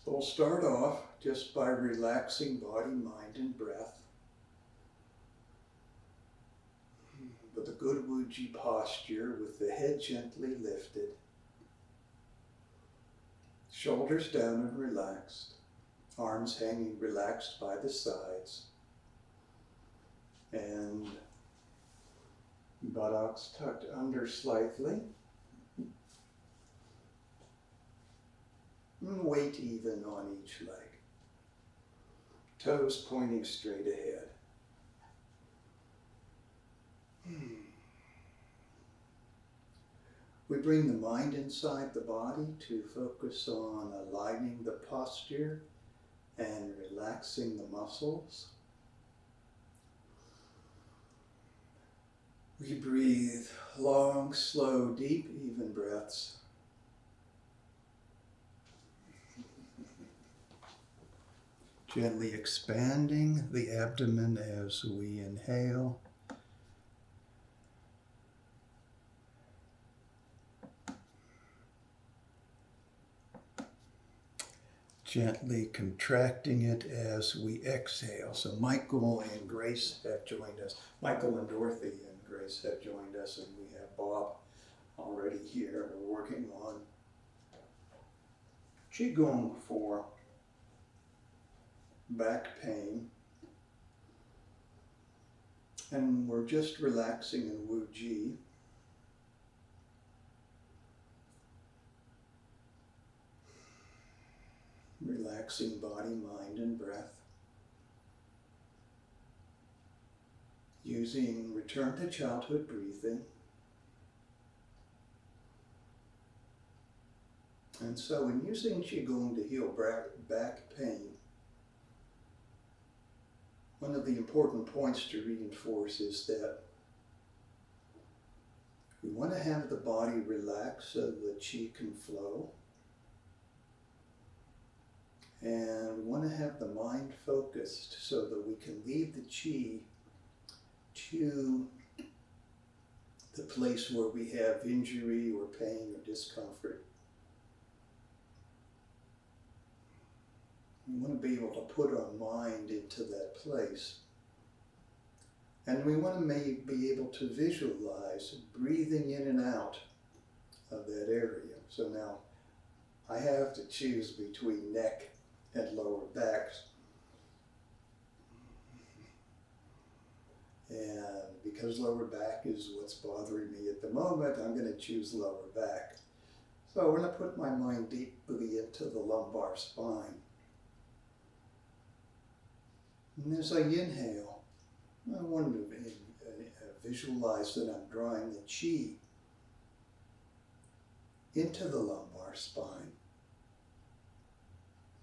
So we'll start off just by relaxing body, mind, and breath with a good Wuji posture with the head gently lifted, shoulders down and relaxed, arms hanging relaxed by the sides, and buttocks tucked under slightly. And weight even on each leg. Toes pointing straight ahead. We bring the mind inside the body to focus on aligning the posture and relaxing the muscles. We breathe long, slow, deep, even breaths. Gently expanding the abdomen as we inhale. Gently contracting it as we exhale. So Michael and Grace have joined us. Michael and Dorothy and Grace have joined us, and we have Bob already here. We're working on Qigong for back pain. And we're just relaxing in Wuji. Relaxing body, mind, and breath. Using return to childhood breathing. And so in using Qigong to heal back pain, one of the important points to reinforce is that we want to have the body relaxed so the qi can flow. And we want to have the mind focused so that we can lead the qi to the place where we have injury or pain or discomfort. We want to be able to put our mind into that place. And we want to be able to visualize breathing in and out of that area. So now I have to choose between neck and lower backs. And because lower back is what's bothering me at the moment, I'm going to choose lower back. So I'm going to put my mind deeply into the lumbar spine. And as I inhale, I want to visualize that I'm drawing the qi into the lumbar spine.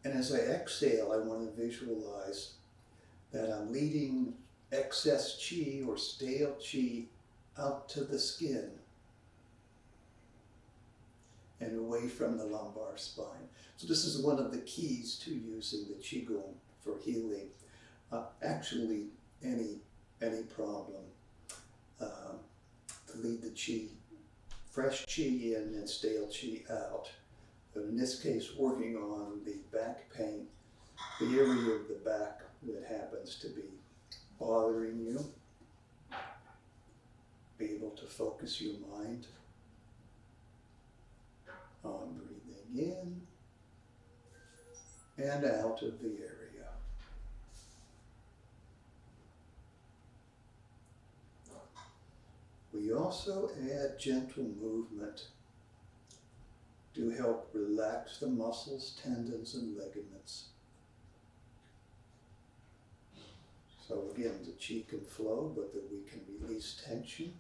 And as I exhale, I want to visualize that I'm leading excess qi or stale qi out to the skin and away from the lumbar spine. So this is one of the keys to using the Qigong for healing. Actually, any problem, to lead the qi, fresh qi in and stale qi out. But in this case, working on the back pain, the area of the back that happens to be bothering you, be able to focus your mind on breathing in and out of the area. We also add gentle movement to help relax the muscles, tendons, and ligaments. So again, the qi can flow, but that we can release tension.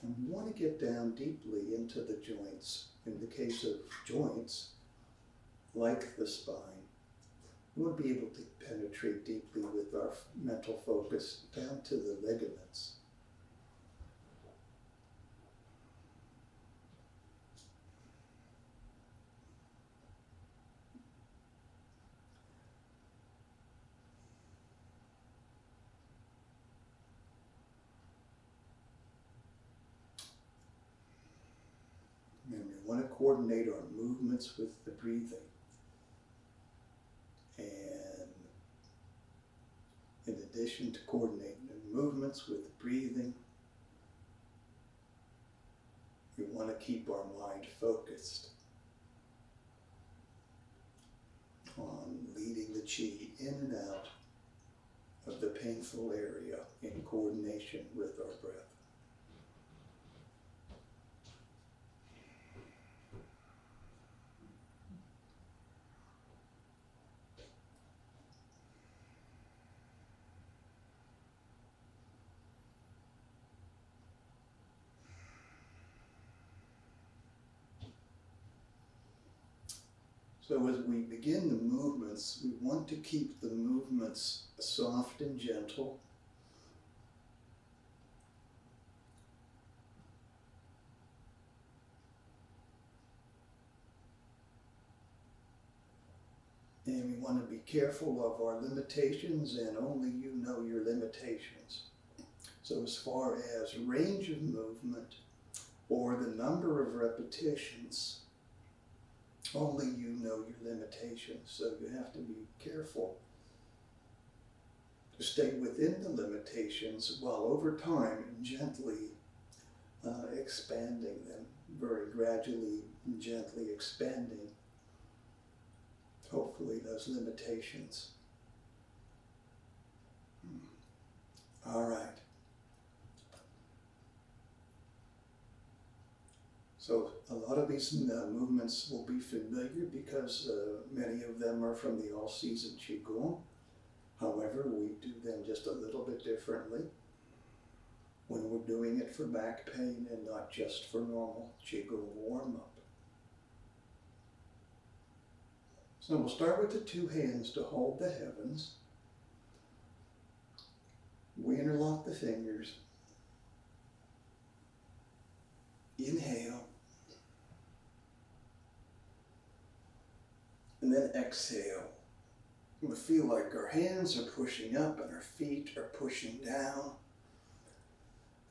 And we want to get down deeply into the joints. In the case of joints, like the spine, we want to be able to penetrate deeply with our mental focus down to the ligaments. And we want to coordinate our movements with the breathing. And in addition to coordinating the movements with the breathing, we want to keep our mind focused on leading the qi in and out of the painful area in coordination with our breath. So as we begin the movements, we want to keep the movements soft and gentle. And we want to be careful of our limitations, and only you know your limitations. So as far as range of movement or the number of repetitions, only you know your limitations, so you have to be careful to stay within the limitations while over time gently expanding them, very gradually and gently expanding, hopefully, those limitations. All right. So a lot of these movements will be familiar because many of them are from the all-season Qigong. However, we do them just a little bit differently when we're doing it for back pain and not just for normal Qigong warm-up. So we'll start with the two hands to hold the heavens. We interlock the fingers. Inhale. And then exhale. We feel like our hands are pushing up and our feet are pushing down.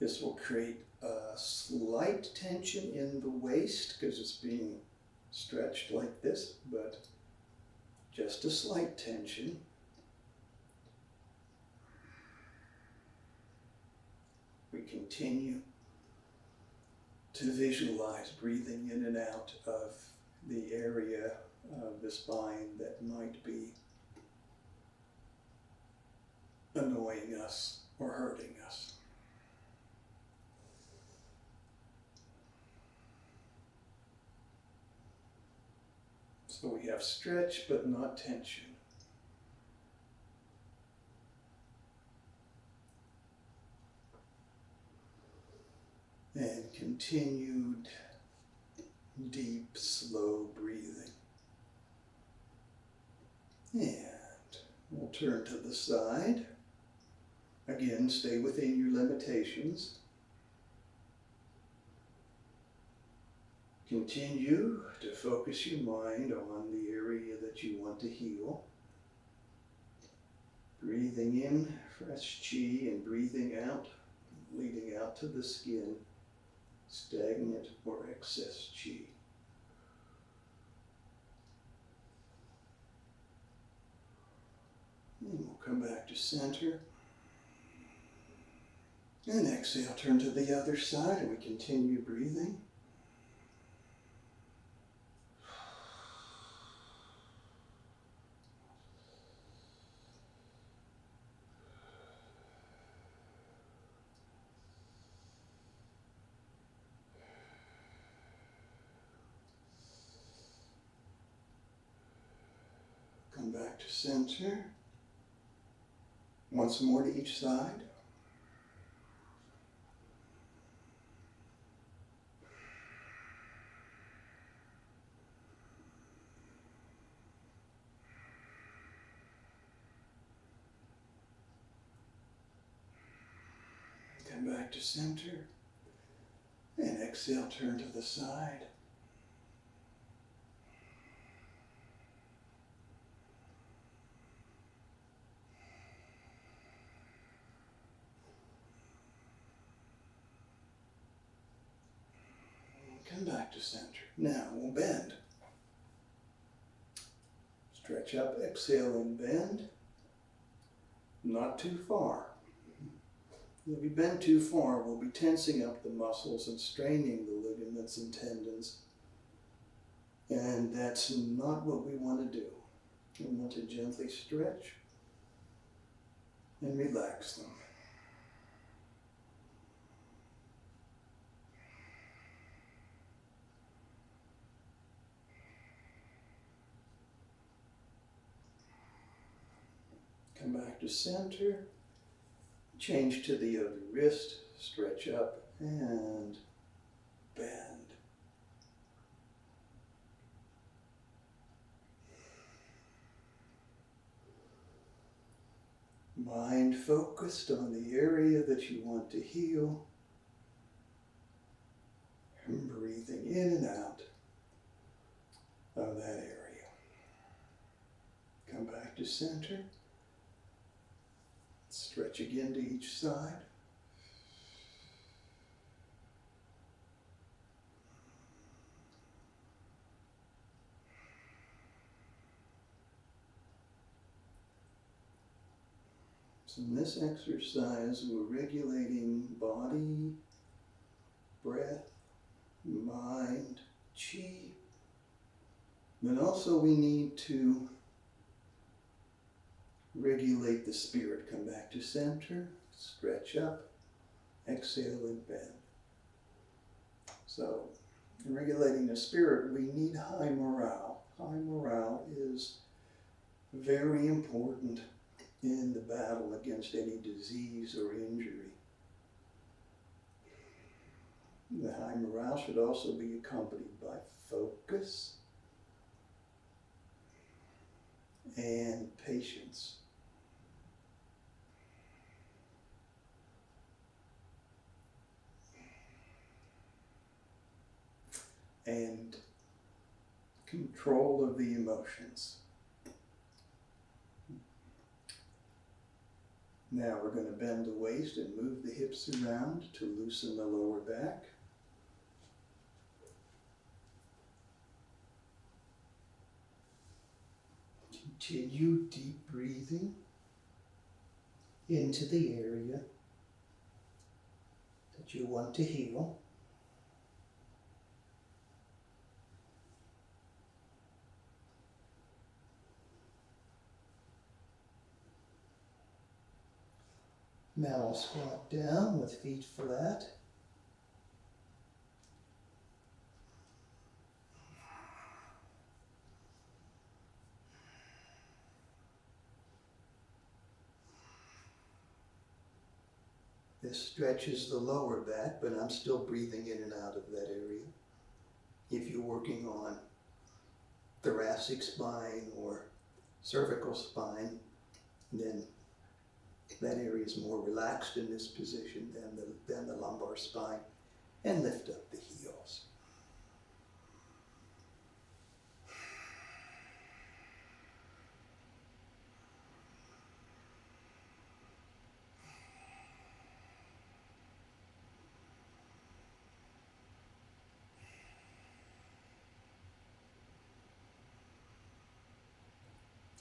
This will create a slight tension in the waist because it's being stretched like this, but just a slight tension. We continue to visualize breathing in and out of the area of the spine that might be annoying us or hurting us. So we have stretch but not tension. And continued deep, slow breathing. And we'll turn to the side. Again, stay within your limitations. Continue to focus your mind on the area that you want to heal. Breathing in fresh qi and breathing out, leading out to the skin, stagnant or excess qi. And we'll come back to center. And exhale, turn to the other side, and we continue breathing. Come back to center. Once more to each side. Come back to center. And exhale, turn to the side. Come Come back to center. Now we'll bend. Stretch up, exhale and bend. Not too far. If we bend too far, we'll be tensing up the muscles and straining the ligaments and tendons. And that's not what we want to do. We want to gently stretch and relax them. Come back to center. Change to the other wrist. Stretch up and bend. Mind focused on the area that you want to heal. And breathing in and out of that area. Come back to center. Stretch again to each side. So in this exercise, we're regulating body, breath, mind, chi. But also we need to regulate the spirit. Come back to center, stretch up, exhale and bend. So, in regulating the spirit, we need high morale. High morale is very important in the battle against any disease or injury. The high morale should also be accompanied by focus and patience. And control of the emotions. Now we're going to bend the waist and move the hips around to loosen the lower back. Continue deep breathing into the area that you want to heal. Now we'll squat down with feet flat. This stretches the lower back, but I'm still breathing in and out of that area. If you're working on thoracic spine or cervical spine, then that area is more relaxed in this position than the lumbar spine, and lift up the heels.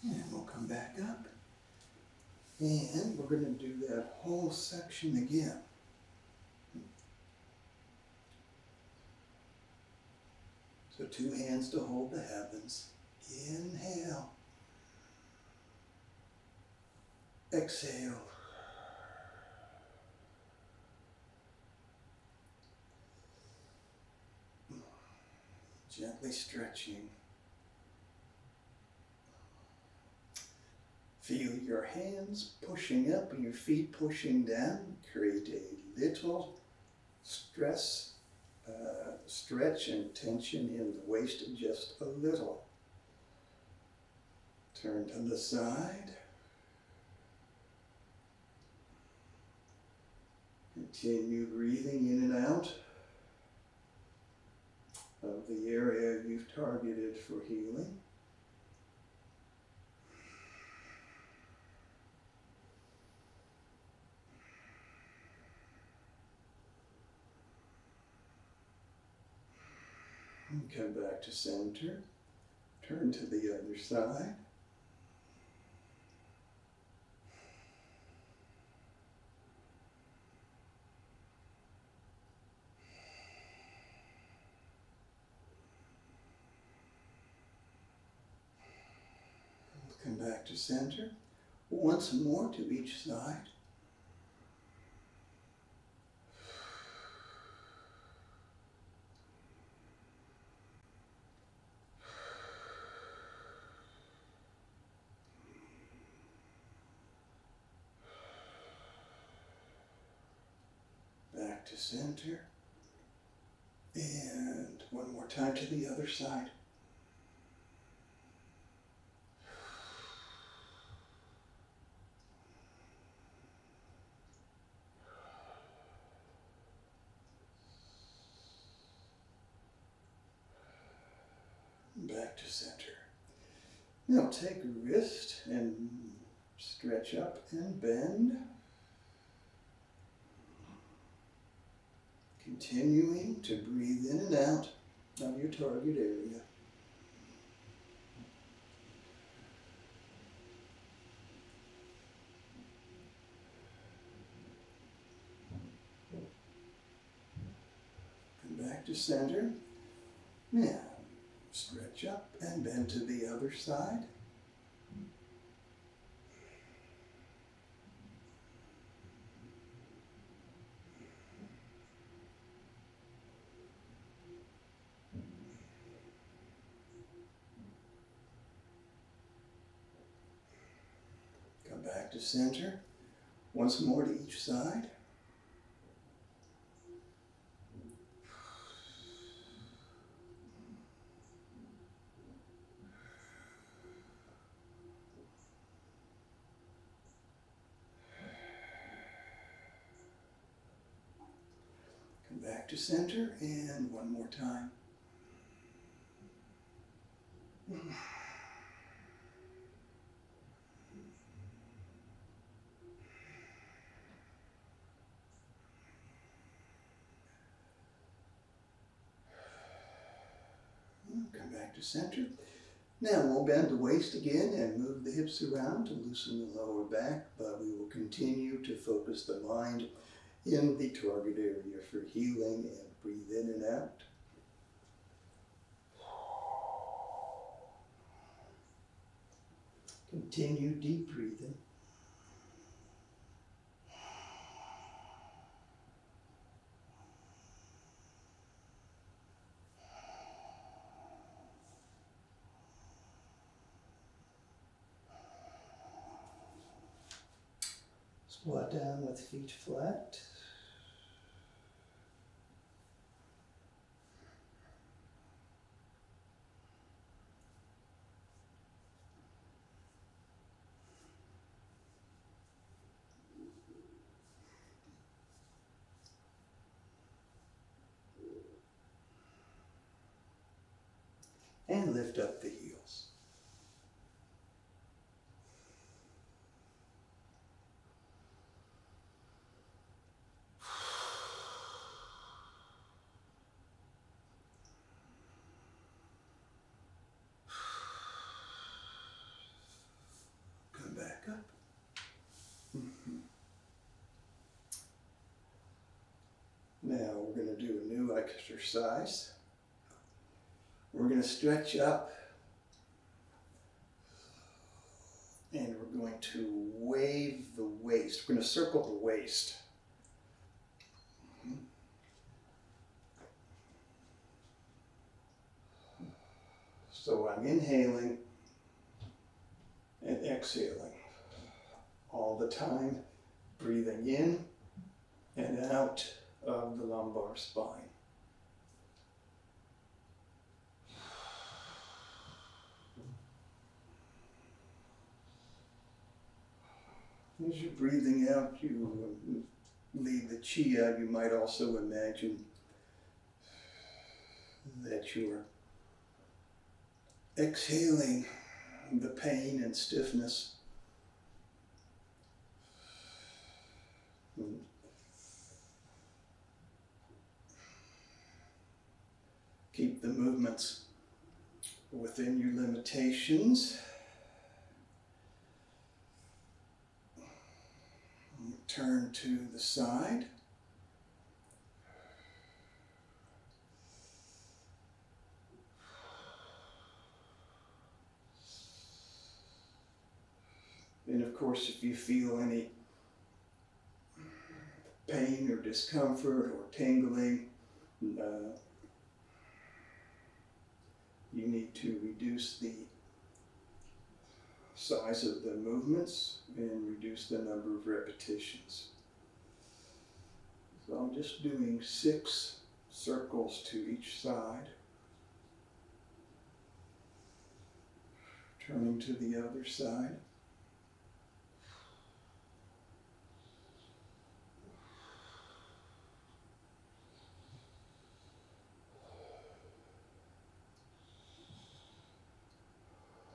And we'll come back up. And we're going to do that whole section again. So 2 hands to hold the heavens. Inhale. Exhale. Gently stretching. Feel your hands pushing up and your feet pushing down. Create a little stretch and tension in the waist, just a little. Turn to the side. Continue breathing in and out of the area you've targeted for healing. And come back to center. Turn to the other side. Come back to center. Once more to each side. Back to center. And one more time to the other side. Back to center. Now take a wrist and stretch up and bend. Continuing to breathe in and out of your target area. Come back to center. Now, stretch up and bend to the other side. Come back to center. Once more to each side. Back to center, and one more time. Come back to center. Now we'll bend the waist again and move the hips around to loosen the lower back, but we will continue to focus the mind in the target area for healing, and breathe in and out. Continue deep breathing. Squat down with feet flat. And lift up the heels. Come back up. Now we're going to do a new exercise. We're going to stretch up, and we're going to wave the waist. We're going to circle the waist. So I'm inhaling and exhaling all the time, breathing in and out of the lumbar spine. As you're breathing out, you lead the chi out. You might also imagine that you're exhaling the pain and stiffness. Keep the movements within your limitations. Turn to the side. And of course, if you feel any pain or discomfort or tingling, you need to reduce the size of the movements and reduce the number of repetitions. So I'm just doing 6 circles to each side. Turning to the other side.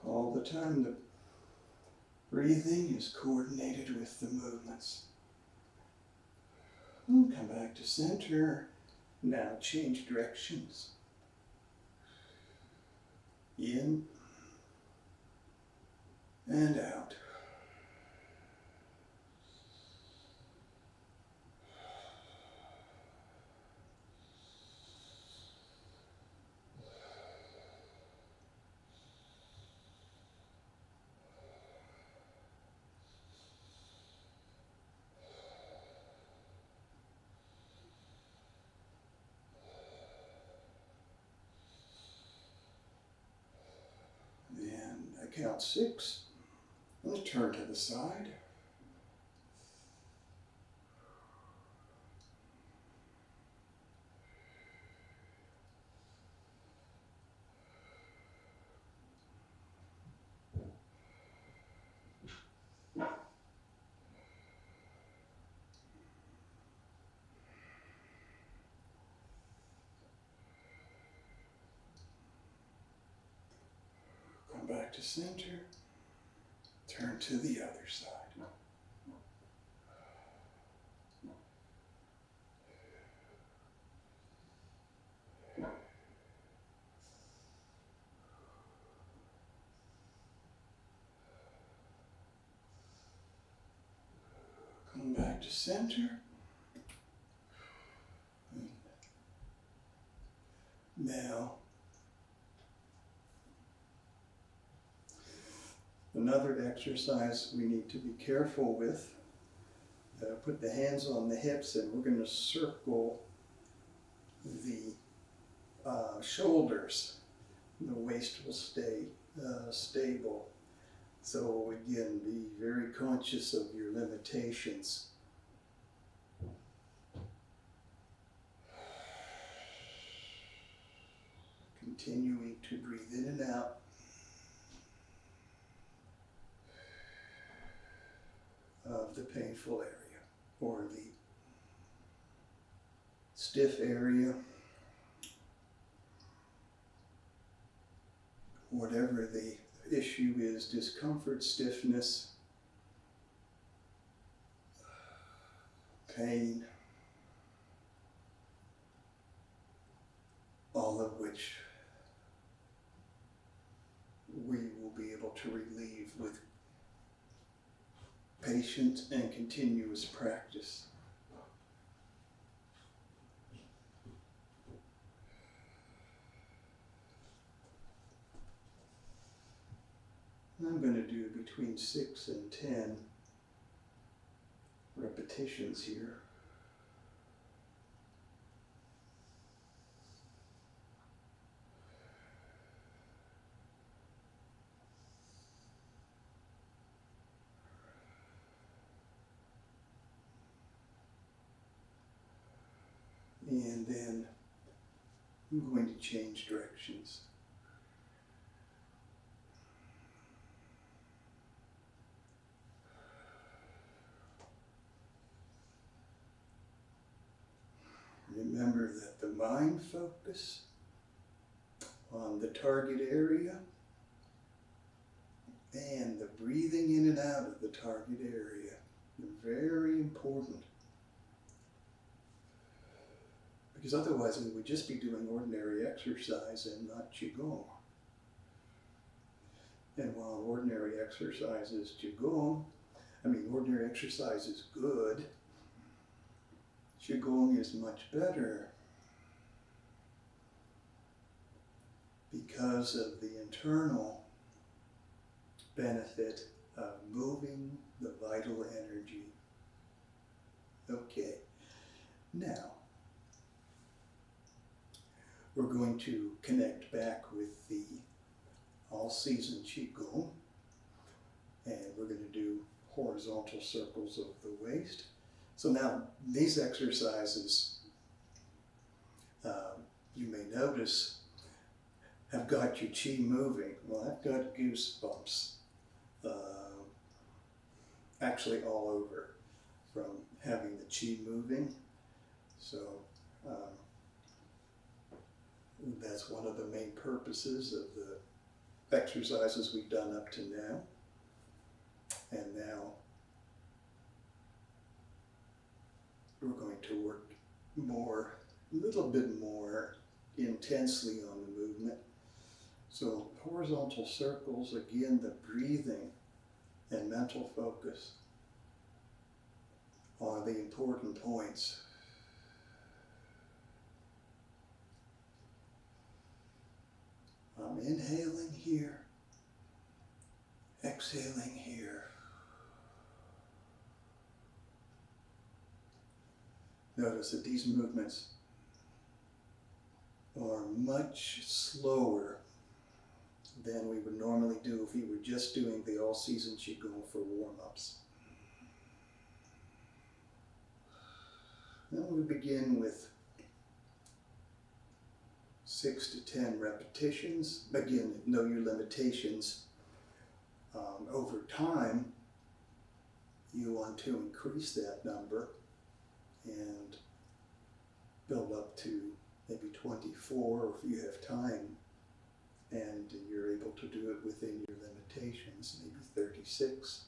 All the time the breathing is coordinated with the movements. And come back to center. Now change directions. In and out. Count 6. Let's turn to the side. Come back to center. Turn to the other side. Come back to center. Now, another exercise we need to be careful with. Put the hands on the hips and we're going to circle the shoulders. The waist will stay stable. So again, be very conscious of your limitations. Continuing to breathe in and out. Of the painful area or the stiff area, whatever the issue is, discomfort, stiffness, pain, all of which we will be able to relieve with patient and continuous practice. I'm going to do between 6 and 10 repetitions here. And then I'm going to change directions. Remember that the mind focus on the target area and the breathing in and out of the target area are very important. because otherwise we would just be doing ordinary exercise and not Qigong. And while ordinary exercise is Qigong, ordinary exercise is good, Qigong is much better because of the internal benefit of moving the vital energy. Okay, now we're going to connect back with the all-season Qigong, and we're going to do horizontal circles of the waist. So now these exercises, you may notice, have got your Qi moving. Well, I've got goosebumps actually all over from having the Qi moving. So that's one of the main purposes of the exercises we've done up to now. And now we're going to work a little bit more intensely on the movement. So horizontal circles, again, the breathing and mental focus are the important points. I'm inhaling here, exhaling here. Notice that these movements are much slower than we would normally do if we were just doing the all-season Qigong for warm-ups. Now we begin with 6 to 10 repetitions. Again, know your limitations. Over time, you want to increase that number and build up to maybe 24, or if you have time and you're able to do it within your limitations, maybe 36.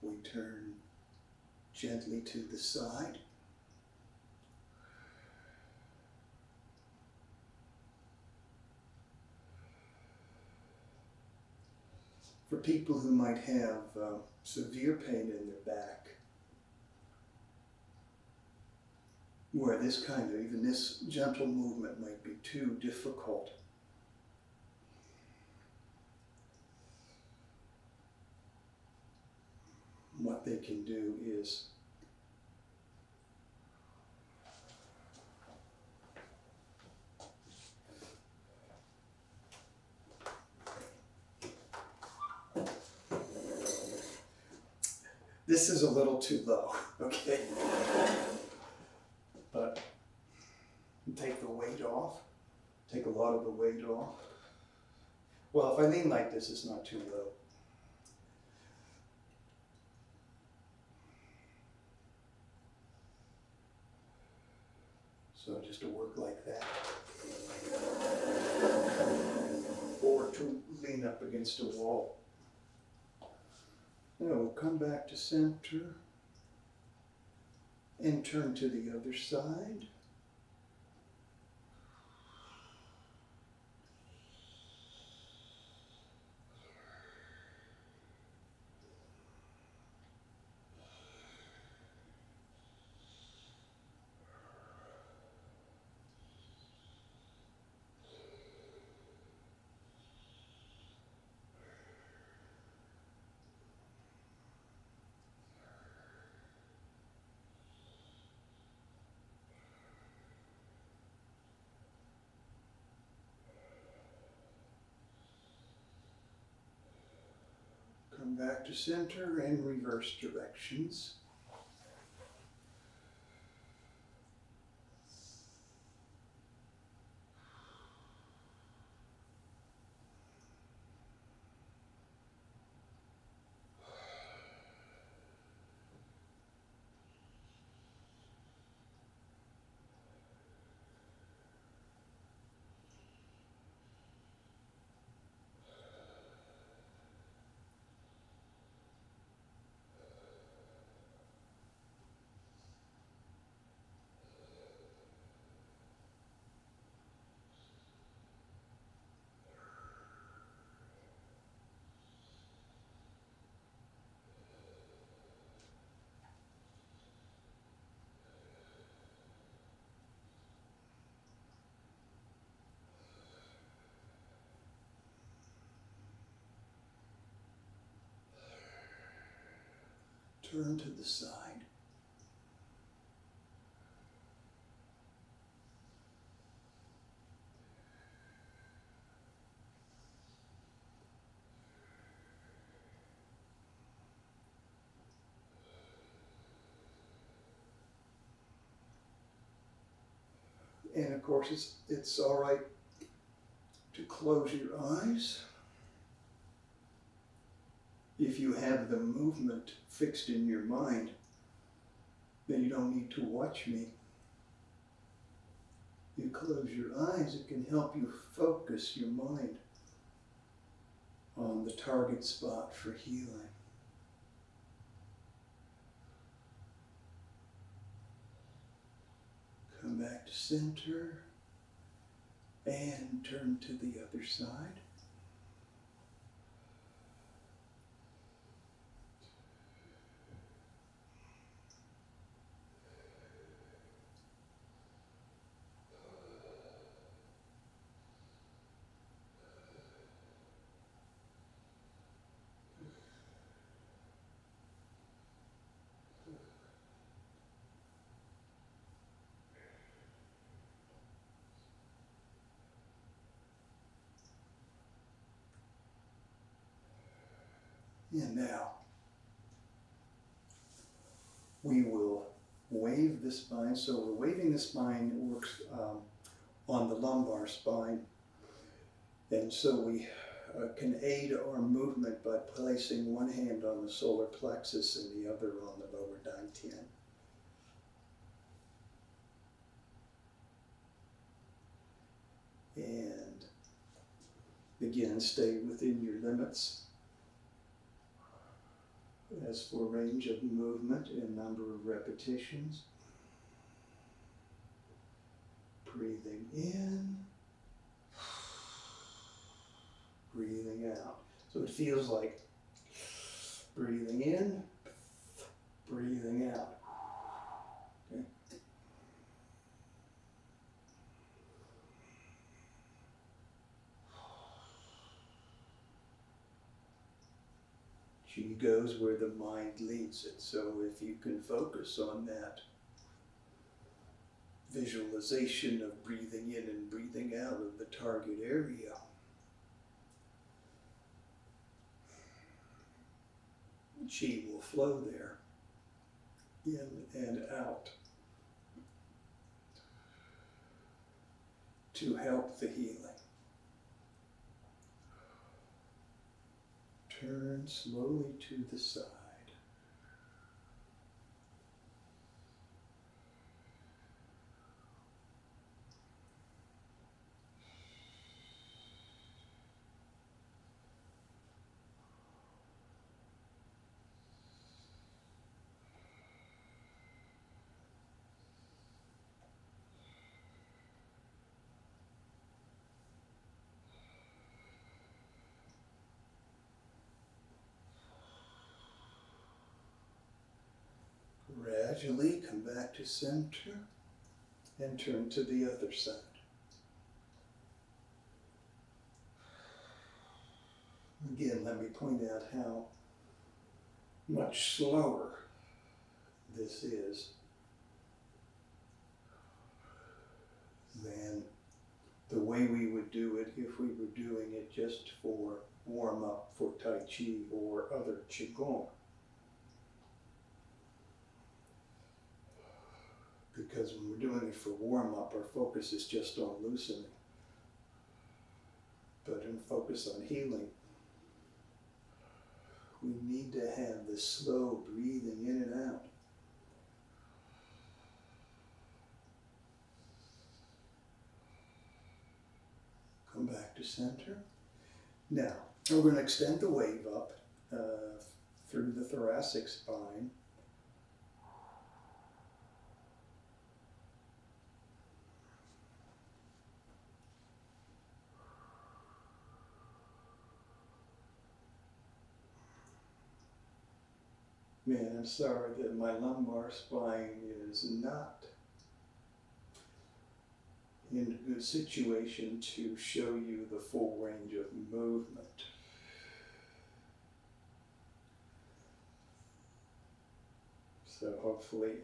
We turn gently to the side. For people who might have severe pain in their back, where this kind of, even this gentle movement might be too difficult, what they can do is this is a little too low, okay? But take the weight off, take a lot of the weight off. Well, if I lean like this, it's not too low. So just to work like that. Or to lean up against a wall. Now we'll come back to center and turn to the other side. Come back to center and reverse directions. Turn to the side. And of course, it's all right to close your eyes. If you have the movement fixed in your mind, then you don't need to watch me. You close your eyes, it can help you focus your mind on the target spot for healing. Come back to center and turn to the other side. And now, we will wave the spine. So we're waving the spine works on the lumbar spine. And so we can aid our movement by placing one hand on the solar plexus and the other on the lower dantian. And again, stay within your limits. As for range of movement and number of repetitions, breathing in, breathing out. So it feels like breathing in, breathing out. Okay. Qi goes where the mind leads it. So if you can focus on that visualization of breathing in and breathing out of the target area, Qi will flow there, in and out, to help the healing. Turn slowly to the side. Gradually come back to center and turn to the other side. Again, let me point out how much slower this is than the way we would do it if we were doing it just for warm up for Tai Chi or other Qigong. Because when we're doing it for warm-up, our focus is just on loosening. But in focus on healing, we need to have the slow breathing in and out. Come back to center. Now, we're going to extend the wave up through the thoracic spine. Man, I'm sorry that my lumbar spine is not in a good situation to show you the full range of movement. So hopefully in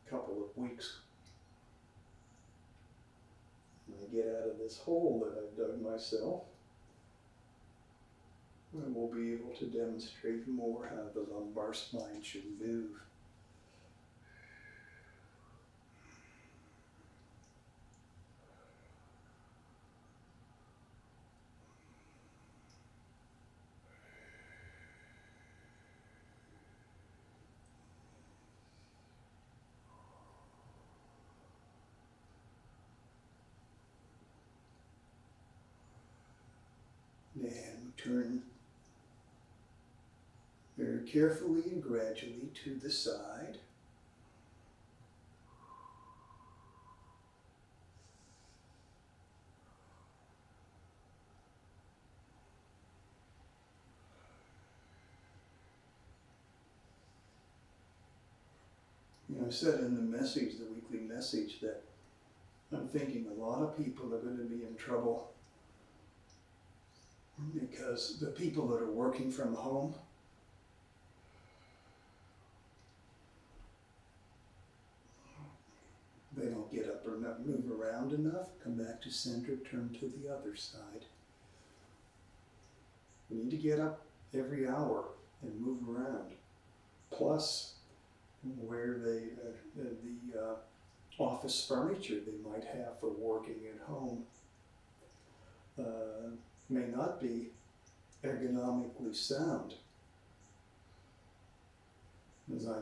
a couple of weeks, when I get out of this hole that I've dug myself, I will be able to demonstrate more how the lumbar spine should move. And turn very carefully and gradually to the side. You know, I said in the message, the weekly message, that I'm thinking a lot of people are going to be in trouble because the people that are working from home, they don't get up or not move around enough, come back to center, turn to the other side. We need to get up every hour and move around. Plus, where the office furniture they might have for working at home may not be ergonomically sound. As I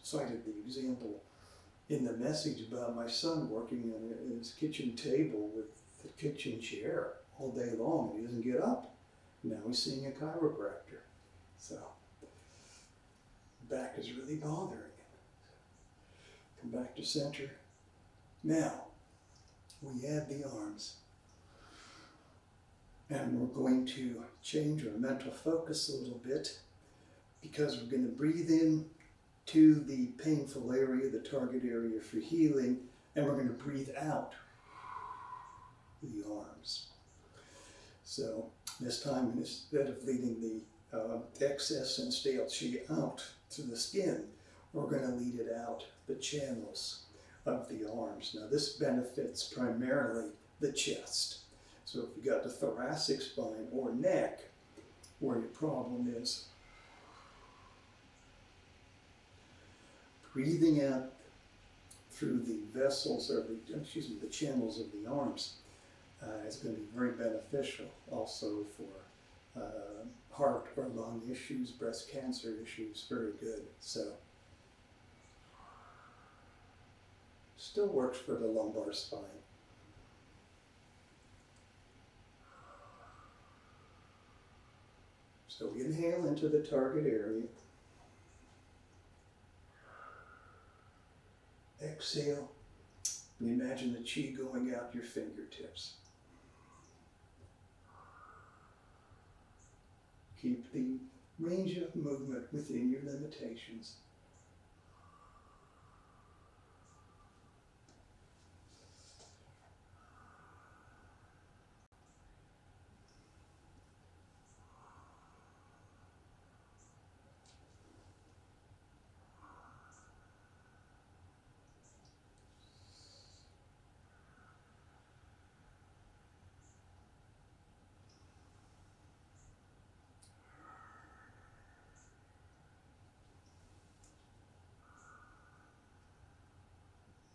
cited the example in the message about my son working on his kitchen table with the kitchen chair all day long, and he doesn't get up. Now he's seeing a chiropractor. So, back is really bothering him. Come back to center. Now, we add the arms. And we're going to change our mental focus a little bit, because we're going to breathe in to the painful area, the target area for healing, and we're going to breathe out the arms. So this time, instead of leading the excess and stale chi out to the skin, we're going to lead it out the channels of the arms. Now this benefits primarily the chest. So if you've got the thoracic spine or neck where your problem is, breathing out through the vessels, or the channels of the arms is going to be very beneficial also for heart or lung issues, breast cancer issues, very good. So still works for the lumbar spine. So we inhale into the target area. Exhale, and imagine the chi going out your fingertips. Keep the range of movement within your limitations.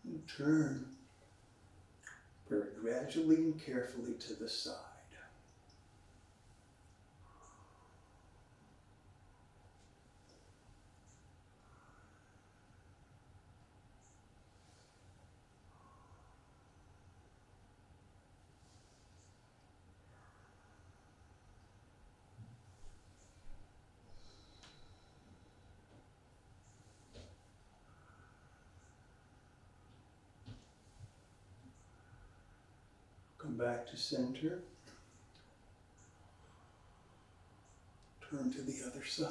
And turn very gradually and carefully to the side. Come back to center. Turn to the other side.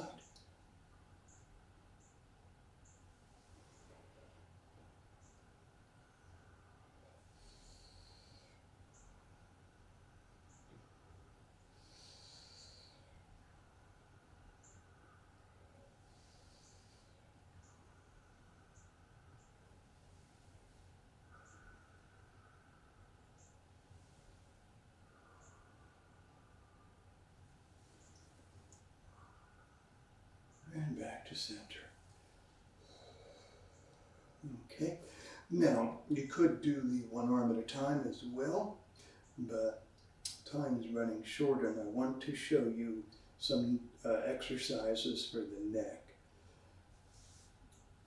back to center. Okay, now you could do the one arm at a time as well, but time is running short and I want to show you some exercises for the neck.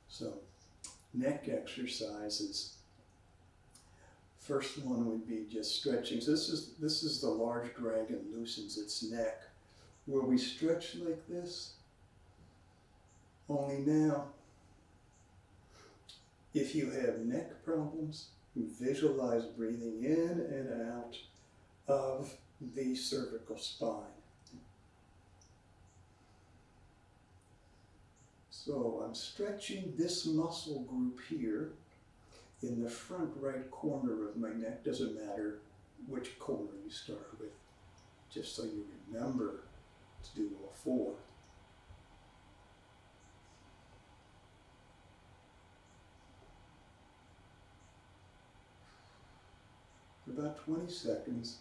So, neck exercises. First one would be just stretching. So this is the large dragon loosens its neck, where we stretch like this. Only now, if you have neck problems, visualize breathing in and out of the cervical spine. So I'm stretching this muscle group here in the front right corner of my neck. Doesn't matter which corner you start with, just so you remember to do all four. For about 20 seconds.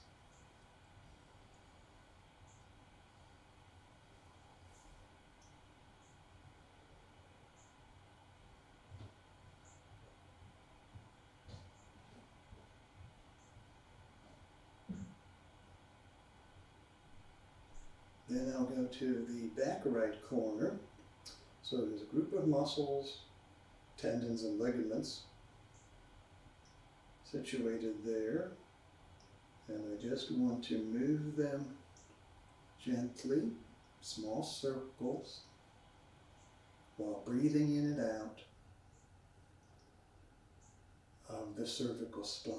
Then I'll go to the back right corner. So there's a group of muscles, tendons and ligaments situated there. And I just want to move them gently, small circles, while breathing in and out of the cervical spine.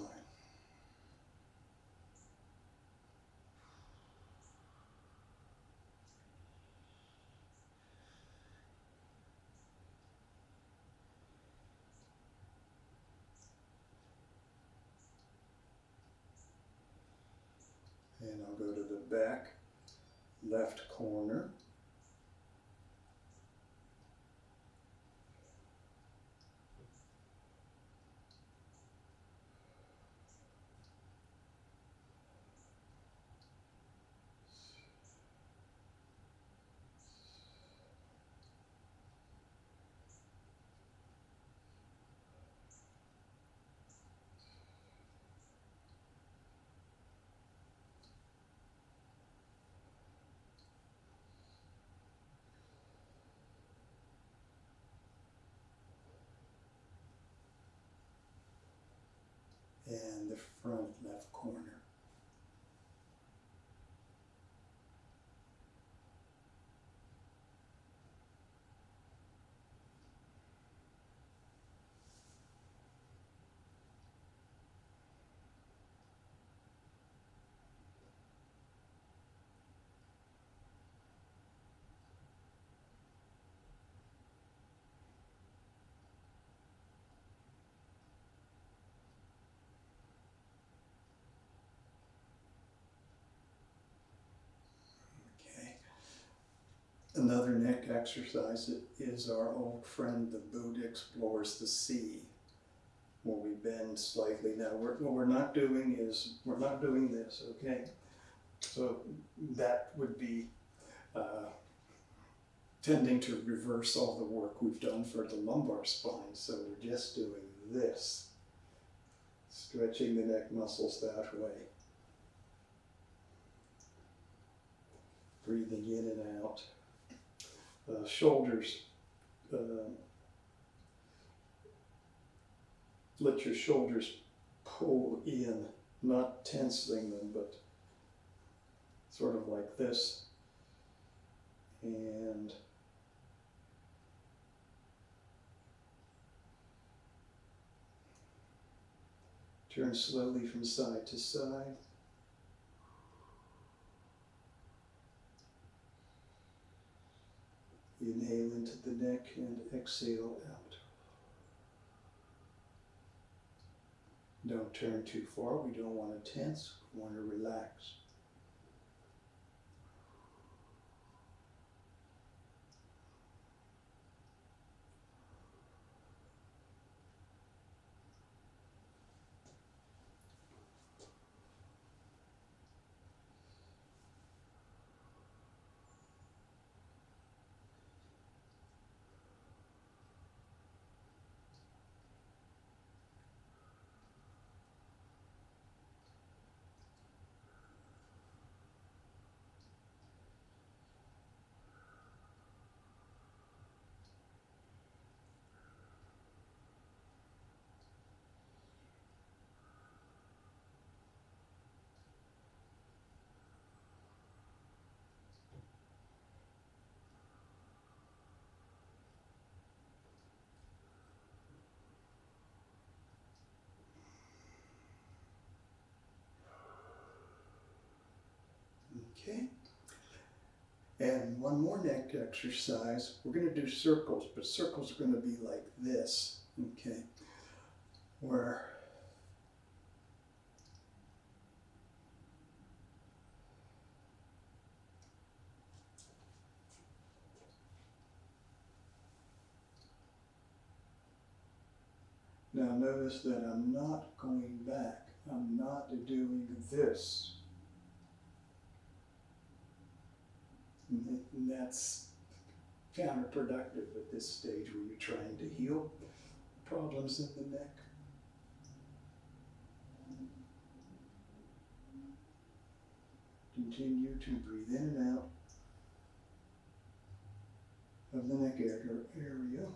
And I'll go to the back left corner. And the front left corner. Another neck exercise is our old friend, the Buddha explores the sea, where we bend slightly. Now, what we're not doing is, we're not doing this, okay? So that would be tending to reverse all the work we've done for the lumbar spine. So we're just doing this, stretching the neck muscles that way. Breathing in and out. Shoulders, let your shoulders pull in, not tensing them, but sort of like this. And turn slowly from side to side. Inhale into the neck and exhale out. Don't turn too far. We don't want to tense. We want to relax. And one more neck exercise. We're going to do circles, but circles are going to be like this, okay? Where now notice that I'm not going back. I'm not doing this. And that's counterproductive at this stage when you're trying to heal problems in the neck. Continue to breathe in and out of the neck area.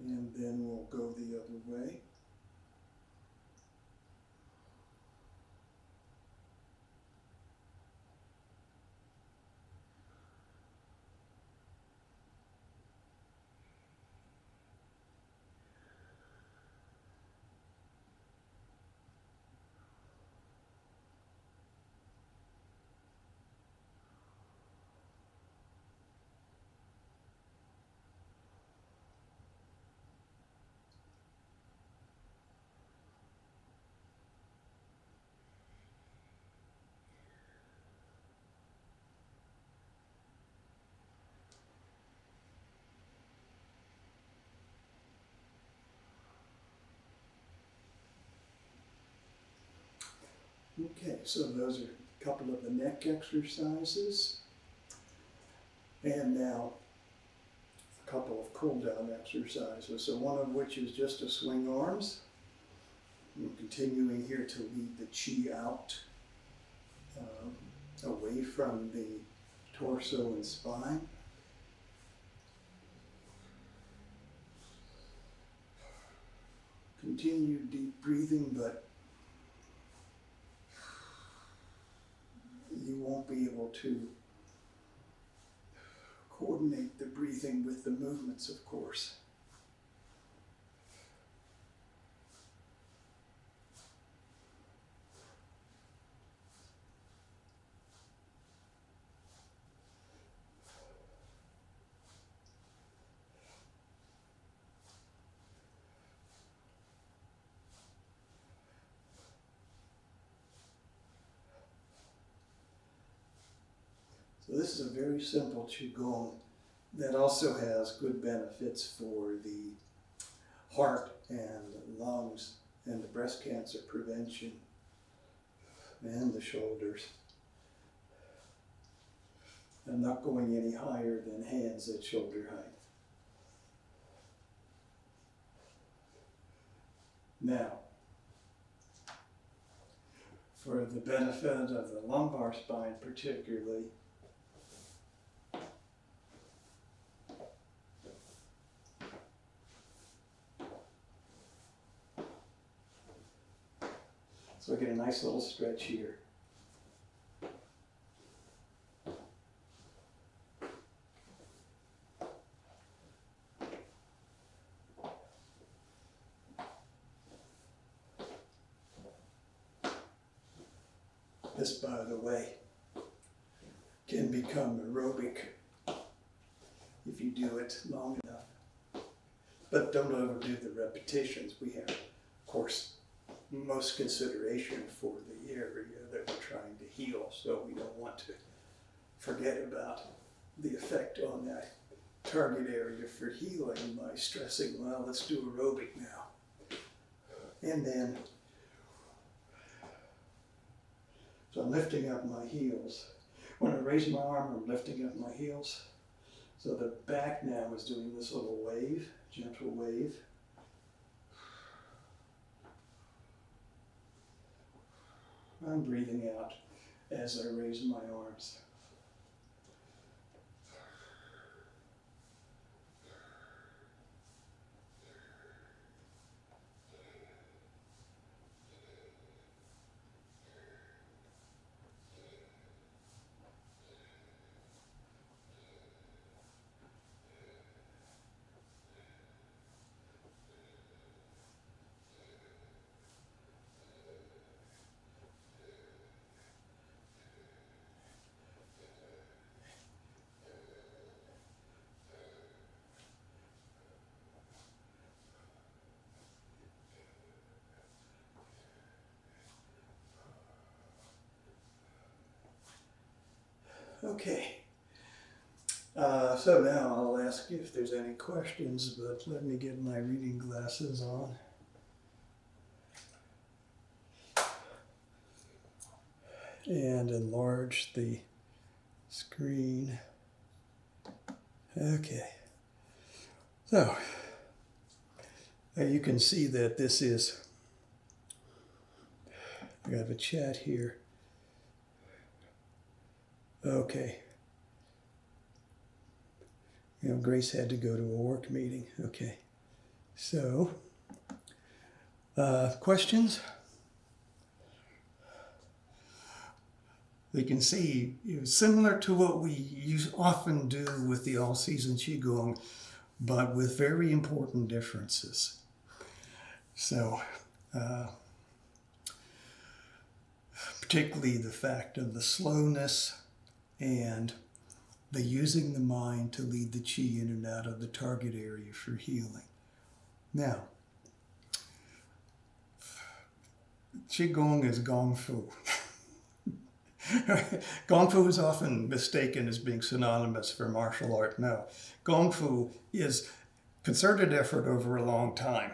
And then we'll go the other way. Okay, so those are a couple of the neck exercises. And now a couple of cool down exercises. So one of which is just to swing arms. I'm continuing here to lead the chi out, away from the torso and spine. Continue deep breathing, but you won't be able to coordinate the breathing with the movements, of course. So this is a very simple Qigong that also has good benefits for the heart and lungs and the breast cancer prevention and the shoulders. I'm not going any higher than hands at shoulder height. Now, for the benefit of the lumbar spine particularly, so I get a nice little stretch here. This, by the way, can become aerobic if you do it long enough. But don't overdo the repetitions. We have, of course, most consideration for the area that we're trying to heal, so we don't want to forget about the effect on that target area for healing by stressing, well, let's do aerobic now. And then, so I'm lifting up my heels. When I raise my arm, I'm lifting up my heels. So the back now is doing this little wave, gentle wave. I'm breathing out as I raise my arms. Okay, so now I'll ask you if there's any questions, but let me get my reading glasses on. And enlarge the screen. Okay, so you can see that this is, we have a chat here. Okay. You know, Grace had to go to a work meeting. Okay. So, questions? You can see, similar to what we often do with the all-season Qigong, but with very important differences. So, particularly the fact of the slowness and the using the mind to lead the qi in and out of the target area for healing. Now, Qigong is Gong Fu. Gong Fu is often mistaken as being synonymous for martial art. No, Gong Fu is concerted effort over a long time.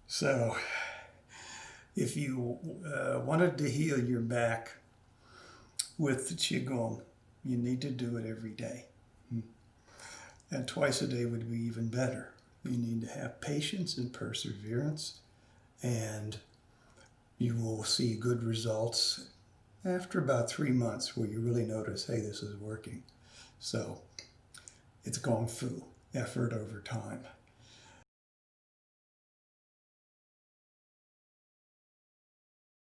So, if you wanted to heal your back with the Qigong, you need to do it every day. And twice a day would be even better. You need to have patience and perseverance, and you will see good results after about 3 months where you really notice, hey, this is working. So it's Gong Fu, effort over time.